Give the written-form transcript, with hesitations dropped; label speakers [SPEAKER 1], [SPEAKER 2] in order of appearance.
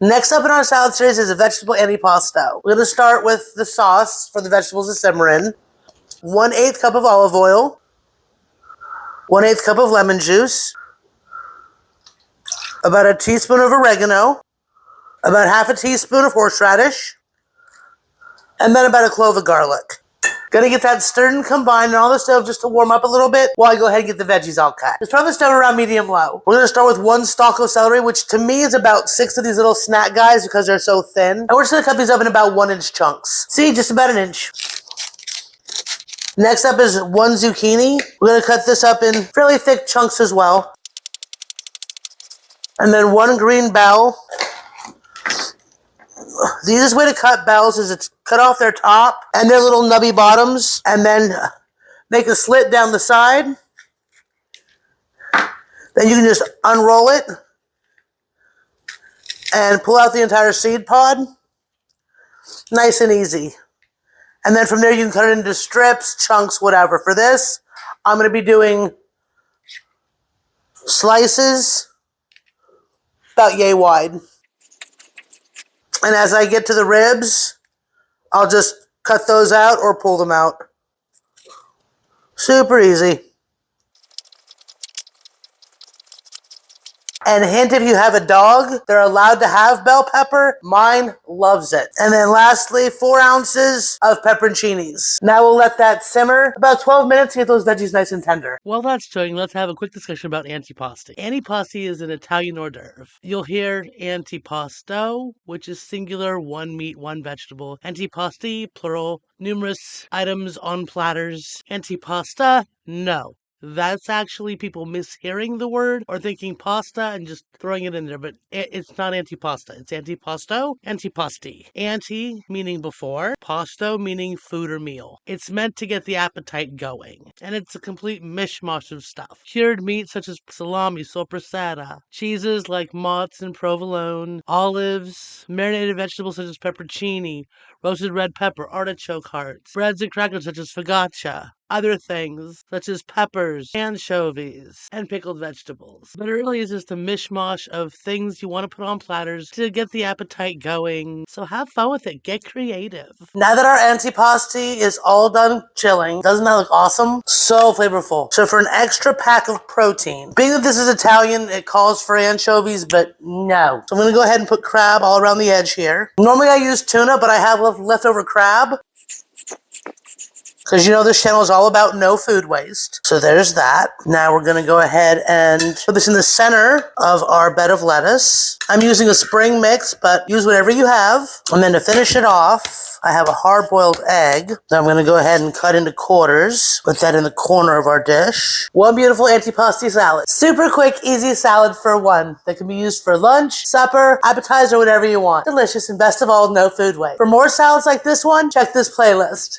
[SPEAKER 1] Next up in our salad series is a vegetable antipasto. We're going to start with the sauce for the vegetables to simmer in. 1/8 cup of olive oil. 1/8 cup of lemon juice. About a teaspoon of oregano. About half a teaspoon of horseradish. And then about a clove of garlic. Gonna get that stirred and combined and on the stove just to warm up a little bit while I go ahead and get the veggies all cut. Just put the stove around medium-low. We're gonna start with 1 stalk of celery, which to me is about 6 of these little snack guys because they're so thin. And we're just gonna cut these up in about 1-inch chunks. See, just about 1 inch. Next up is 1 zucchini. We're gonna cut this up in fairly thick chunks as well. And then 1 green bell. The easiest way to cut bells is to cut off their top and their little nubby bottoms and then make a slit down the side. Then you can just unroll it and pull out the entire seed pod. Nice and easy. And then from there you can cut it into strips, chunks, whatever. For this, I'm going to be doing slices about yay wide. And as I get to the ribs, I'll just cut those out or pull them out. Super easy. And hint, if you have a dog, they're allowed to have bell pepper. Mine loves it. And then lastly, 4 ounces of pepperoncinis. Now we'll let that simmer about 12 minutes to get those veggies nice and tender.
[SPEAKER 2] While that's stewing, let's have a quick discussion about antipasti. Antipasti is an Italian hors d'oeuvre. You'll hear antipasto, which is singular, 1 meat, 1 vegetable. Antipasti, plural, numerous items on platters. Antipasta, no. That's actually people mishearing the word or thinking pasta and just throwing it in there, but it's not antipasta. It's antipasto, antipasti. Anti meaning before, pasto meaning food or meal. It's meant to get the appetite going, and it's a complete mishmash of stuff. Cured meats such as salami, sopressata, cheeses like mozz and provolone, olives, marinated vegetables such as pepperoncini, roasted red pepper, artichoke hearts, breads and crackers such as focaccia, other things such as peppers, anchovies, and pickled vegetables. But it really is just a mishmash of things you want to put on platters to get the appetite going. So have fun with it. Get creative.
[SPEAKER 1] Now that our antipasti is all done chilling, doesn't that look awesome? So flavorful. So for an extra pack of protein, being that this is Italian, it calls for anchovies, but no. So I'm going to go ahead and put crab all around the edge here. Normally I use tuna, but I have leftover crab. Because you know this channel is all about no food waste. So there's that. Now we're going to go ahead and put this in the center of our bed of lettuce. I'm using a spring mix, but use whatever you have. And then to finish it off, I have a hard-boiled egg that I'm going to go ahead and cut into quarters. Put that in the corner of our dish. 1 beautiful antipasti salad. Super quick, easy salad for 1 that can be used for lunch, supper, appetizer, whatever you want. Delicious and best of all, no food waste. For more salads like this one, check this playlist.